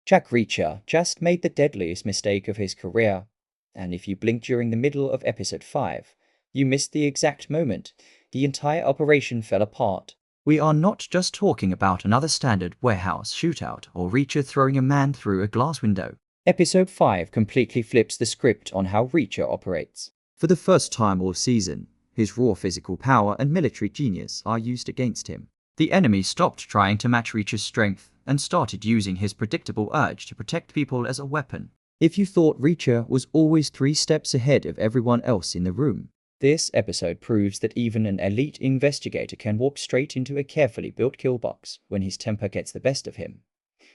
Jack Reacher just made the deadliest mistake of his career, and if you blinked during the middle of episode 5, you missed the exact moment the entire operation fell apart. We are not just talking about another standard warehouse shootout or Reacher throwing a man through a glass window. Episode 5 completely flips the script on how Reacher operates. For the first time all season, his raw physical power and military genius are used against him. The enemy stopped trying to match Reacher's strength and started using his predictable urge to protect people as a weapon. If you thought Reacher was always 3 steps ahead of everyone else in the room, this episode proves that even an elite investigator can walk straight into a carefully built kill box when his temper gets the best of him.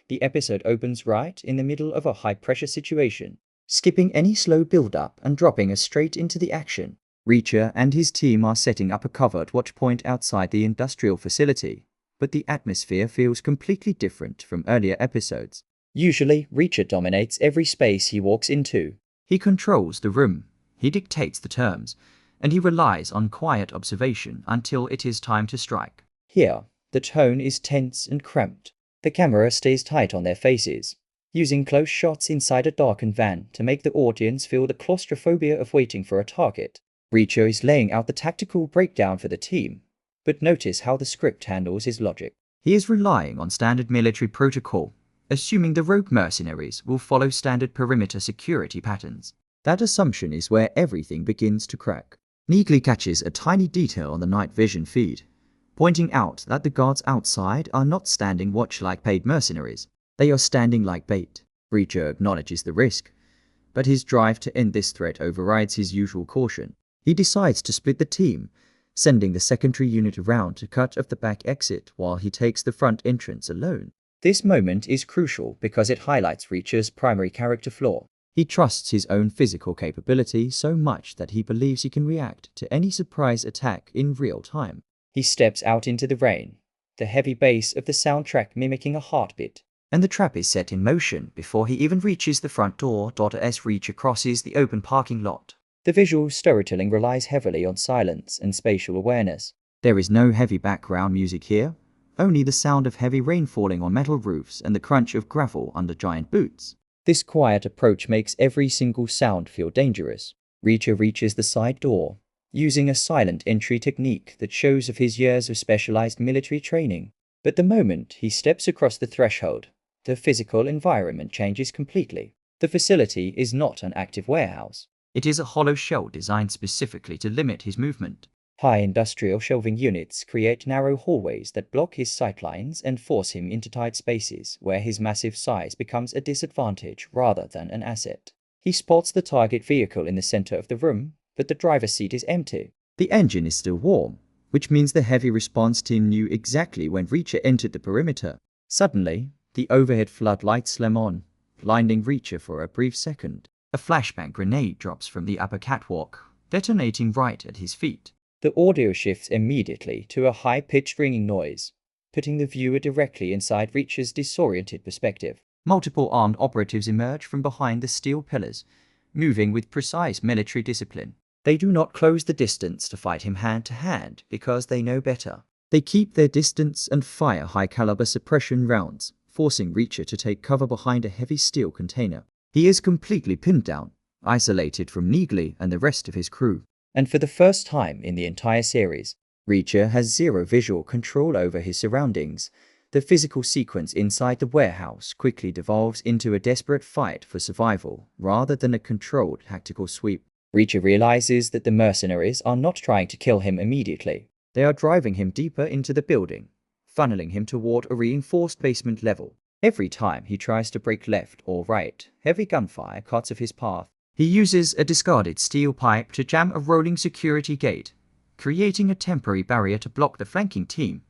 The episode opens right in the middle of a high-pressure situation, skipping any slow build-up and dropping us straight into the action. Reacher and his team are setting up a covered watch point outside the industrial facility, but the atmosphere feels completely different from earlier episodes. Usually, Reacher dominates every space he walks into. He controls the room, he dictates the terms, and he relies on quiet observation until it is time to strike. Here, the tone is tense and cramped. The camera stays tight on their faces, using close shots inside a darkened van to make the audience feel the claustrophobia of waiting for a target. Reacher is laying out the tactical breakdown for the team, but notice how the script handles his logic. He is relying on standard military protocol, assuming the rogue mercenaries will follow standard perimeter security patterns. That assumption is where everything begins to crack. Neatly catches a tiny detail on the night vision feed, pointing out that the guards outside are not standing watch like paid mercenaries. They are standing like bait. Reacher acknowledges the risk, but his drive to end this threat overrides his usual caution. He decides to split the team, sending the secondary unit around to cut off the back exit while he takes the front entrance alone. This moment is crucial because it highlights Reacher's primary character flaw. He trusts his own physical capability so much that he believes he can react to any surprise attack in real time. He steps out into the rain, the heavy bass of the soundtrack mimicking a heartbeat, and the trap is set in motion before he even reaches the front door. As Reacher crosses the open parking lot. The visual storytelling relies heavily on silence and spatial awareness. There is no heavy background music here, only the sound of heavy rain falling on metal roofs and the crunch of gravel under giant boots. This quiet approach makes every single sound feel dangerous. Reacher reaches the side door, using a silent entry technique that shows of his years of specialized military training. But the moment he steps across the threshold, the physical environment changes completely. The facility is not an active warehouse. It is a hollow shell designed specifically to limit his movement. High industrial shelving units create narrow hallways that block his sightlines and force him into tight spaces where his massive size becomes a disadvantage rather than an asset. He spots the target vehicle in the center of the room, but the driver's seat is empty. The engine is still warm, which means the heavy response team knew exactly when Reacher entered the perimeter. Suddenly, the overhead floodlights slam on, blinding Reacher for a brief second. A flashbang grenade drops from the upper catwalk, detonating right at his feet. The audio shifts immediately to a high-pitched ringing noise, putting the viewer directly inside Reacher's disoriented perspective. Multiple armed operatives emerge from behind the steel pillars, moving with precise military discipline. They do not close the distance to fight him hand to hand because they know better. They keep their distance and fire high-caliber suppression rounds, forcing Reacher to take cover behind a heavy steel container. He is completely pinned down, isolated from Neagley and the rest of his crew. And for the first time in the entire series, Reacher has zero visual control over his surroundings. The physical sequence inside the warehouse quickly devolves into a desperate fight for survival rather than a controlled tactical sweep. Reacher realizes that the mercenaries are not trying to kill him immediately. They are driving him deeper into the building, funneling him toward a reinforced basement level. Every time he tries to break left or right, heavy gunfire cuts off his path. He uses a discarded steel pipe to jam a rolling security gate, creating a temporary barrier to block the flanking team,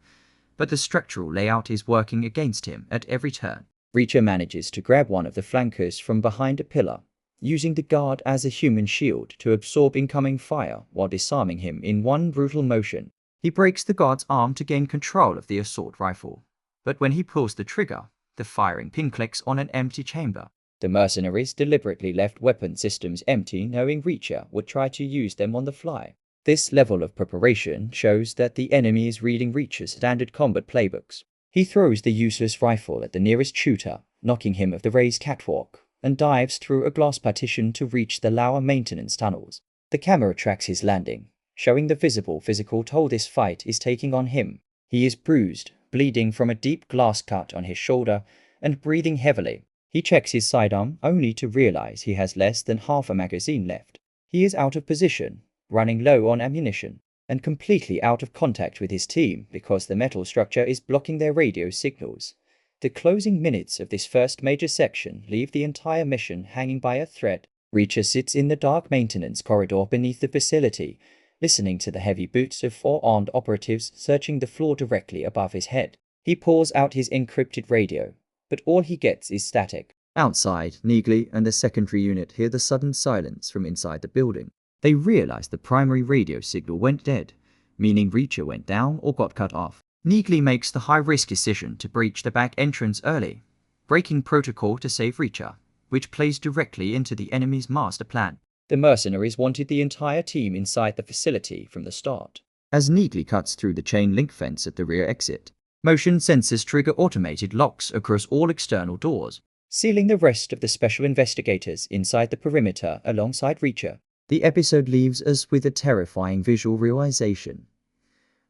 but the structural layout is working against him at every turn. Reacher manages to grab one of the flankers from behind a pillar, using the guard as a human shield to absorb incoming fire while disarming him in one brutal motion. He breaks the guard's arm to gain control of the assault rifle, but when he pulls the trigger, the firing pin clicks on an empty chamber. The mercenaries deliberately left weapon systems empty, knowing Reacher would try to use them on the fly. This level of preparation shows that the enemy is reading Reacher's standard combat playbooks. He throws the useless rifle at the nearest shooter, knocking him off the raised catwalk, and dives through a glass partition to reach the lower maintenance tunnels. The camera tracks his landing, showing the visible physical toll this fight is taking on him. He is bruised, bleeding from a deep glass cut on his shoulder, and breathing heavily. He checks his sidearm only to realize he has less than half a magazine left. He is out of position, running low on ammunition, and completely out of contact with his team because the metal structure is blocking their radio signals. The closing minutes of this first major section leave the entire mission hanging by a thread. Reacher sits in the dark maintenance corridor beneath the facility, listening to the heavy boots of 4 armed operatives searching the floor directly above his head. He pours out his encrypted radio, but all he gets is static. Outside, Neagley and the secondary unit hear the sudden silence from inside the building. They realize the primary radio signal went dead, meaning Reacher went down or got cut off. Neagley makes the high-risk decision to breach the back entrance early, breaking protocol to save Reacher, which plays directly into the enemy's master plan. The mercenaries wanted the entire team inside the facility from the start. As Neagley cuts through the chain link fence at the rear exit, motion sensors trigger automated locks across all external doors, sealing the rest of the special investigators inside the perimeter alongside Reacher. The episode leaves us with a terrifying visual realization.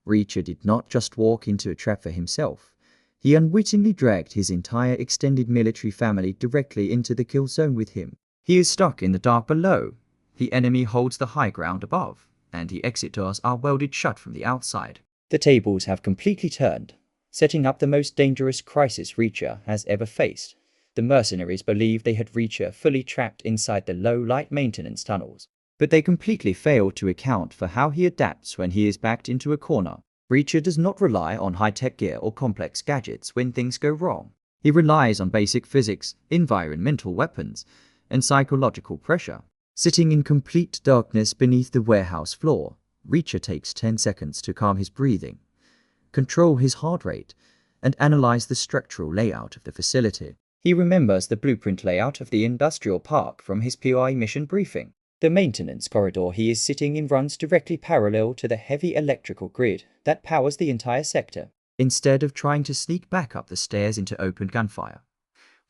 Reacher did not just walk into a trap for himself. He unwittingly dragged his entire extended military family directly into the kill zone with him. He is stuck in the dark below. The enemy holds the high ground above, and the exit doors are welded shut from the outside. The tables have completely turned, setting up the most dangerous crisis Reacher has ever faced. The mercenaries believe they had Reacher fully trapped inside the low-light maintenance tunnels, but they completely fail to account for how he adapts when he is backed into a corner. Reacher does not rely on high-tech gear or complex gadgets when things go wrong. He relies on basic physics, environmental weapons, and psychological pressure. Sitting in complete darkness beneath the warehouse floor, Reacher takes 10 seconds to calm his breathing, control his heart rate, and analyze the structural layout of the facility. He remembers the blueprint layout of the industrial park from his PI mission briefing. The maintenance corridor he is sitting in runs directly parallel to the heavy electrical grid that powers the entire sector. Instead of trying to sneak back up the stairs into open gunfire,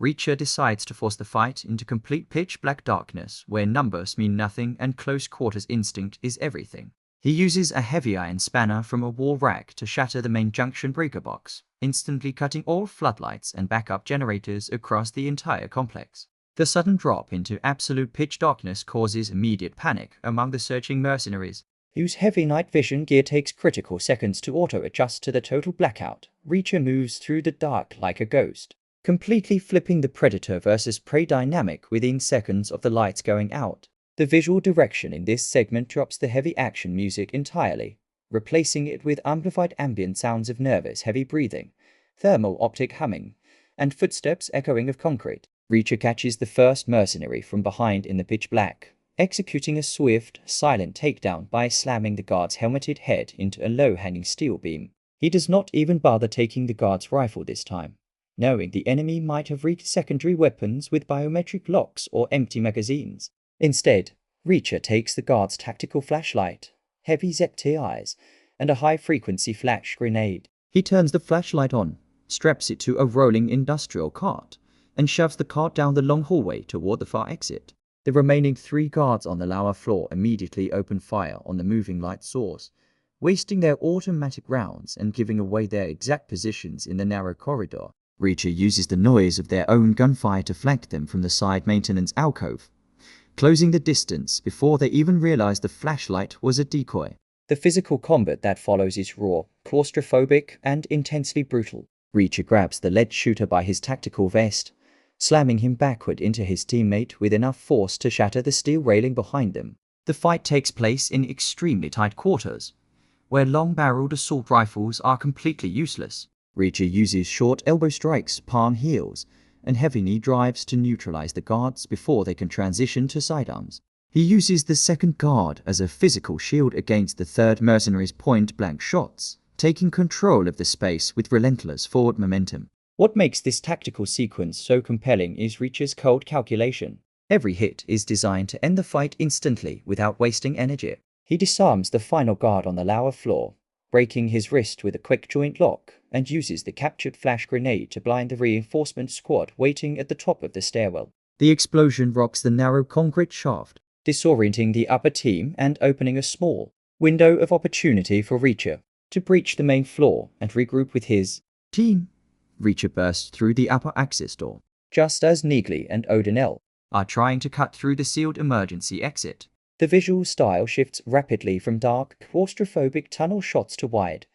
Reacher decides to force the fight into complete pitch-black darkness where numbers mean nothing and close-quarters instinct is everything. He uses a heavy iron spanner from a wall rack to shatter the main junction breaker box, instantly cutting all floodlights and backup generators across the entire complex. The sudden drop into absolute pitch darkness causes immediate panic among the searching mercenaries, whose heavy night vision gear takes critical seconds to auto-adjust to the total blackout. Reacher moves through the dark like a ghost, completely flipping the predator versus prey dynamic within seconds of the lights going out. The visual direction in this segment drops the heavy action music entirely, replacing it with amplified ambient sounds of nervous heavy breathing, thermal optic humming, and footsteps echoing of concrete. Reacher catches the first mercenary from behind in the pitch black, executing a swift, silent takedown by slamming the guard's helmeted head into a low-hanging steel beam. He does not even bother taking the guard's rifle this time, knowing the enemy might have rigged secondary weapons with biometric locks or empty magazines. Instead, Reacher takes the guard's tactical flashlight, heavy ZTIs, and a high-frequency flash grenade. He turns the flashlight on, straps it to a rolling industrial cart, and shoves the cart down the long hallway toward the far exit. The remaining 3 guards on the lower floor immediately open fire on the moving light source, wasting their automatic rounds and giving away their exact positions in the narrow corridor. Reacher uses the noise of their own gunfire to flank them from the side maintenance alcove, closing the distance before they even realize the flashlight was a decoy. The physical combat that follows is raw, claustrophobic, and intensely brutal. Reacher grabs the lead shooter by his tactical vest, slamming him backward into his teammate with enough force to shatter the steel railing behind them. The fight takes place in extremely tight quarters, where long-barreled assault rifles are completely useless. Reacher uses short elbow strikes, palm heels, and heavy knee drives to neutralize the guards before they can transition to sidearms. He uses the second guard as a physical shield against the third mercenary's point-blank shots, taking control of the space with relentless forward momentum. What makes this tactical sequence so compelling is Reacher's cold calculation. Every hit is designed to end the fight instantly without wasting energy. He disarms the final guard on the lower floor, breaking his wrist with a quick joint lock, and uses the captured flash grenade to blind the reinforcement squad waiting at the top of the stairwell. The explosion rocks the narrow concrete shaft, disorienting the upper team and opening a small window of opportunity for Reacher to breach the main floor and regroup with his team. Reacher bursts through the upper access door, just as Neagley and O'Donnell are trying to cut through the sealed emergency exit. The visual style shifts rapidly from dark, claustrophobic tunnel shots to wide,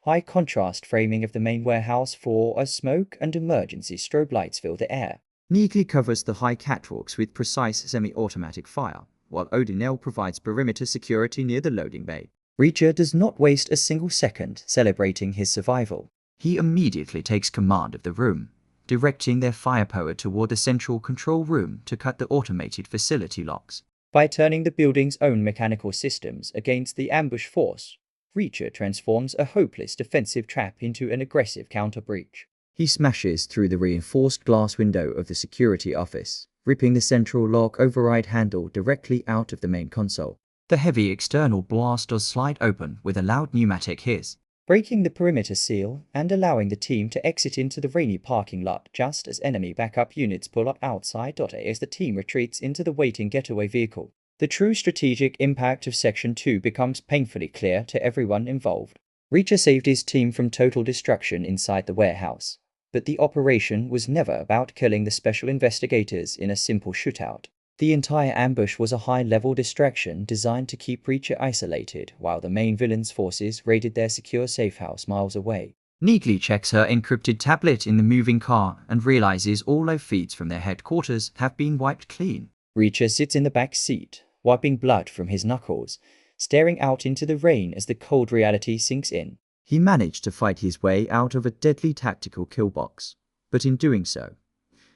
high-contrast framing of the main warehouse floor as smoke and emergency strobe lights fill the air. Neagley covers the high catwalks with precise semi-automatic fire, while O'Donnell provides perimeter security near the loading bay. Reacher does not waste a single second celebrating his survival. He immediately takes command of the room, directing their firepower toward the central control room to cut the automated facility locks. By turning the building's own mechanical systems against the ambush force, Reacher transforms a hopeless defensive trap into an aggressive counter-breach. He smashes through the reinforced glass window of the security office, ripping the central lock override handle directly out of the main console. The heavy external blast does slide open with a loud pneumatic hiss, breaking the perimeter seal and allowing the team to exit into the rainy parking lot just as enemy backup units pull up outside. As the team retreats into the waiting getaway vehicle, the true strategic impact of Section 2 becomes painfully clear to everyone involved. Reacher saved his team from total destruction inside the warehouse, but the operation was never about killing the special investigators in a simple shootout. The entire ambush was a high-level distraction designed to keep Reacher isolated while the main villain's forces raided their secure safehouse miles away. Neagley checks her encrypted tablet in the moving car and realizes all live feeds from their headquarters have been wiped clean. Reacher sits in the back seat, wiping blood from his knuckles, staring out into the rain as the cold reality sinks in. He managed to fight his way out of a deadly tactical kill box, but in doing so,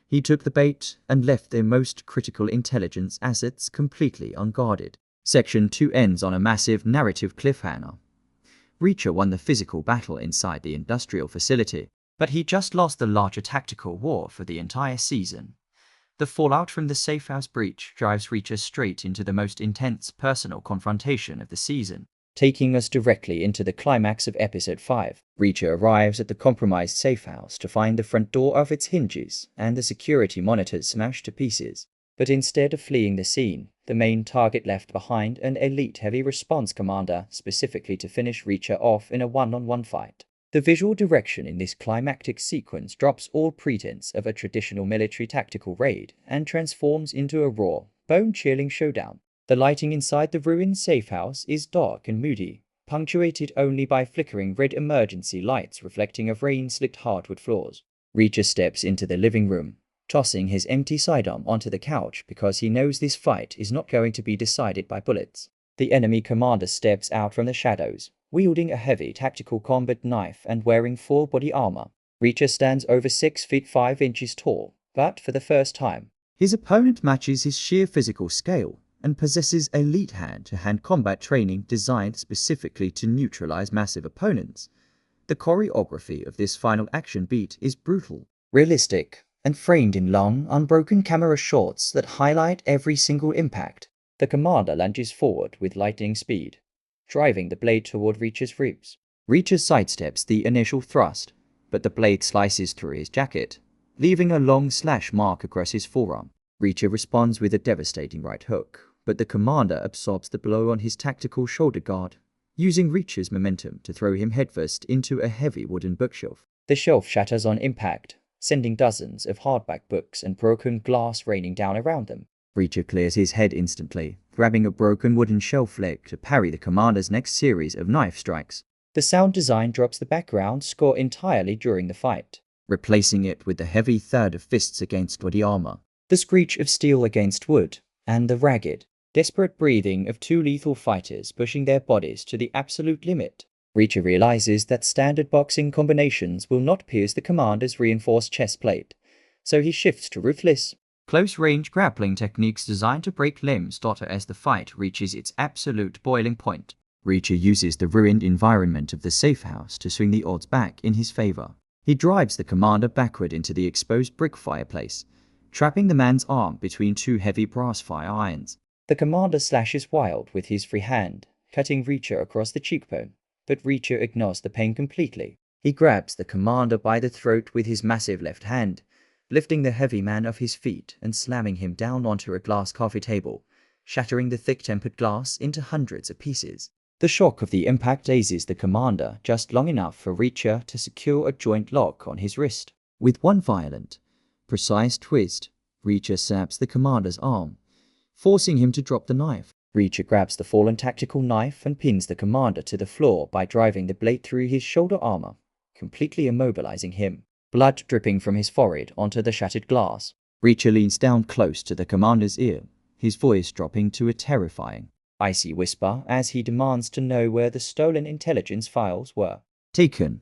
he took the bait and left their most critical intelligence assets completely unguarded. Section 2 ends on a massive narrative cliffhanger. Reacher won the physical battle inside the industrial facility, but he just lost the larger tactical war for the entire season. The fallout from the Safehouse breach drives Reacher straight into the most intense personal confrontation of the season, taking us directly into the climax of Episode 5. Reacher arrives at the compromised Safehouse to find the front door off its hinges and the security monitors smashed to pieces. But instead of fleeing the scene, the main target left behind an elite heavy response commander specifically to finish Reacher off in a one-on-one fight. The visual direction in this climactic sequence drops all pretense of a traditional military tactical raid and transforms into a raw, bone-chilling showdown. The lighting inside the ruined safehouse is dark and moody, punctuated only by flickering red emergency lights reflecting off rain-slicked hardwood floors. Reacher steps into the living room, tossing his empty sidearm onto the couch because he knows this fight is not going to be decided by bullets. The enemy commander steps out from the shadows, wielding a heavy tactical combat knife and wearing full body armor. Reacher stands over 6 feet 5 inches tall, but for the first time, his opponent matches his sheer physical scale and possesses elite hand-to-hand combat training designed specifically to neutralize massive opponents. The choreography of this final action beat is brutal, realistic, and framed in long, unbroken camera shots that highlight every single impact. The commander lunges forward with lightning speed, driving the blade toward Reacher's ribs. Reacher sidesteps the initial thrust, but the blade slices through his jacket, leaving a long slash mark across his forearm. Reacher responds with a devastating right hook, but the commander absorbs the blow on his tactical shoulder guard, using Reacher's momentum to throw him headfirst into a heavy wooden bookshelf. The shelf shatters on impact, sending dozens of hardback books and broken glass raining down around them. Reacher clears his head instantly, grabbing a broken wooden shelf leg to parry the commander's next series of knife strikes. The sound design drops the background score entirely during the fight, replacing it with the heavy thud of fists against body armor, the screech of steel against wood, and the ragged, desperate breathing of two lethal fighters pushing their bodies to the absolute limit. Reacher realizes that standard boxing combinations will not pierce the commander's reinforced chest plate, so he shifts to ruthless, close-range grappling techniques designed to break limbs as the fight reaches its absolute boiling point. Reacher uses the ruined environment of the safehouse to swing the odds back in his favor. He drives the commander backward into the exposed brick fireplace, trapping the man's arm between two heavy brass fire irons. The commander slashes wild with his free hand, cutting Reacher across the cheekbone, but Reacher ignores the pain completely. He grabs the commander by the throat with his massive left hand, lifting the heavy man off his feet and slamming him down onto a glass coffee table, shattering the thick-tempered glass into hundreds of pieces. The shock of the impact dazes the commander just long enough for Reacher to secure a joint lock on his wrist. With one violent, precise twist, Reacher snaps the commander's arm, forcing him to drop the knife. Reacher grabs the fallen tactical knife and pins the commander to the floor by driving the blade through his shoulder armor, completely immobilizing him. Blood dripping from his forehead onto the shattered glass. Reacher leans down close to the commander's ear, his voice dropping to a terrifying, icy whisper as he demands to know where the stolen intelligence files were taken.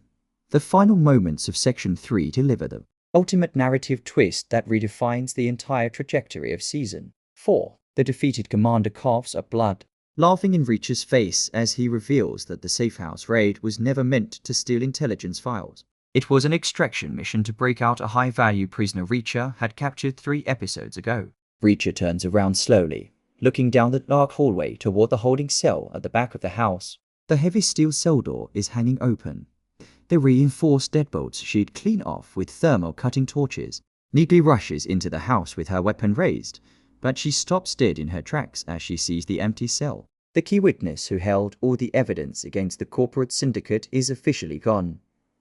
The final moments of Section 3 deliver the ultimate narrative twist that redefines the entire trajectory of Season 4. The defeated commander coughs up blood, laughing in Reacher's face as he reveals that the Safehouse raid was never meant to steal intelligence files. It was an extraction mission to break out a high-value prisoner Reacher had captured 3 episodes ago. Reacher turns around slowly, looking down the dark hallway toward the holding cell at the back of the house. The heavy steel cell door is hanging open. The reinforced deadbolts she'd clean off with thermal cutting torches. Neatly rushes into the house with her weapon raised, but she stops dead in her tracks as she sees the empty cell. The key witness who held all the evidence against the corporate syndicate is officially gone,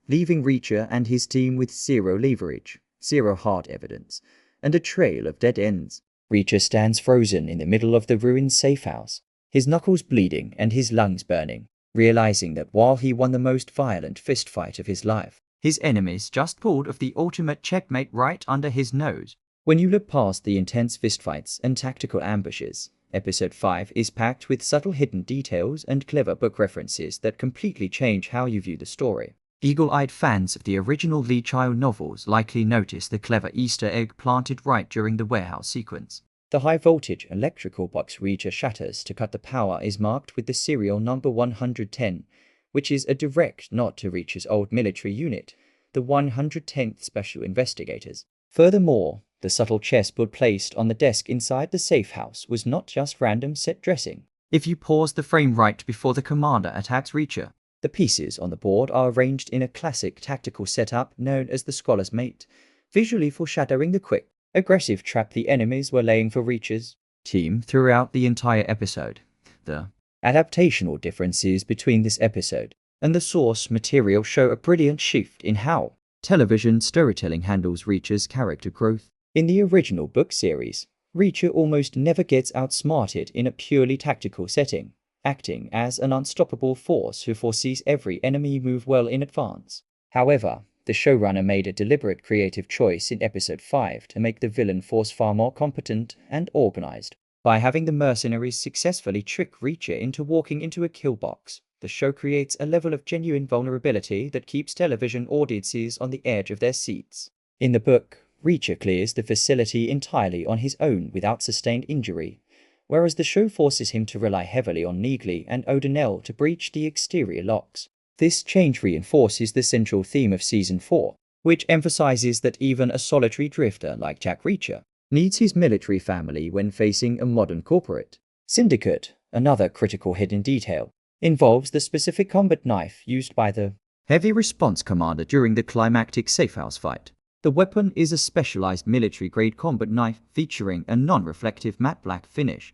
leaving Reacher and his team with zero leverage, zero hard evidence, and a trail of dead ends. Reacher stands frozen in the middle of the ruined Safehouse, his knuckles bleeding and his lungs burning, realizing that while he won the most violent fistfight of his life, his enemies just pulled off the ultimate checkmate right under his nose. When you look past the intense fistfights and tactical ambushes, Episode 5 is packed with subtle hidden details and clever book references that completely change how you view the story. Eagle-eyed fans of the original Lee Child novels likely notice the clever Easter egg planted right during the warehouse sequence. The high-voltage electrical box Reacher shatters to cut the power is marked with the serial number 110, which is a direct nod to Reacher's old military unit, the 110th Special Investigators. Furthermore, the subtle chessboard placed on the desk inside the Safehouse was not just random set dressing. If you pause the frame right before the commander attacks Reacher, the pieces on the board are arranged in a classic tactical setup known as the Scholar's Mate, visually foreshadowing the quick, aggressive trap the enemies were laying for Reacher's team throughout the entire episode. The adaptational differences between this episode and the source material show a brilliant shift in how television storytelling handles Reacher's character growth. In the original book series, Reacher almost never gets outsmarted in a purely tactical setting, acting as an unstoppable force who foresees every enemy move well in advance. However, the showrunner made a deliberate creative choice in Episode 5 to make the villain force far more competent and organized. By having the mercenaries successfully trick Reacher into walking into a kill box, the show creates a level of genuine vulnerability that keeps television audiences on the edge of their seats. In the book, Reacher clears the facility entirely on his own without sustained injury, whereas the show forces him to rely heavily on Neagley and O'Donnell to breach the exterior locks. This change reinforces the central theme of Season 4, which emphasizes that even a solitary drifter like Jack Reacher needs his military family when facing a modern corporate syndicate. Another critical hidden detail involves the specific combat knife used by the Heavy Response Commander during the climactic Safehouse fight. The weapon is a specialized military-grade combat knife featuring a non-reflective matte black finish,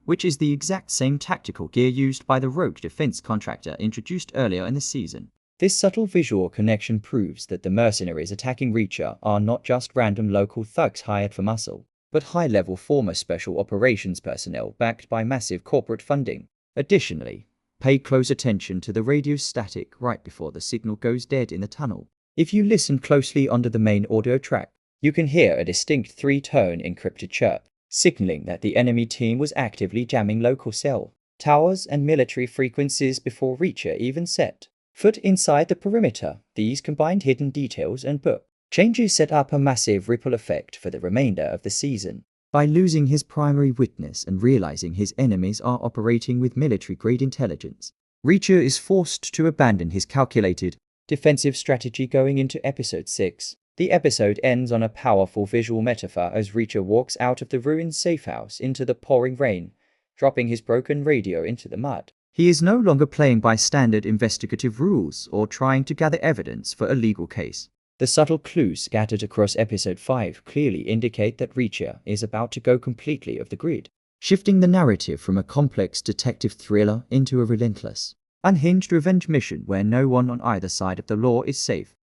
which is the exact same tactical gear used by the rogue defense contractor introduced earlier in the season. This subtle visual connection proves that the mercenaries attacking Reacher are not just random local thugs hired for muscle, but high-level former special operations personnel backed by massive corporate funding. Additionally, pay close attention to the radio static right before the signal goes dead in the tunnel. If you listen closely under the main audio track, you can hear a distinct 3-tone encrypted chirp, signaling that the enemy team was actively jamming local cell towers and military frequencies before Reacher even set foot inside the perimeter. These combined hidden details and book changes set up a massive ripple effect for the remainder of the season. By losing his primary witness and realizing his enemies are operating with military-grade intelligence, Reacher is forced to abandon his calculated defensive strategy going into Episode 6. The episode ends on a powerful visual metaphor as Reacher walks out of the ruined Safehouse into the pouring rain, dropping his broken radio into the mud. He is no longer playing by standard investigative rules or trying to gather evidence for a legal case. The subtle clues scattered across episode 5 clearly indicate that Reacher is about to go completely off the grid, shifting the narrative from a complex detective thriller into a relentless, unhinged revenge mission where no one on either side of the law is safe.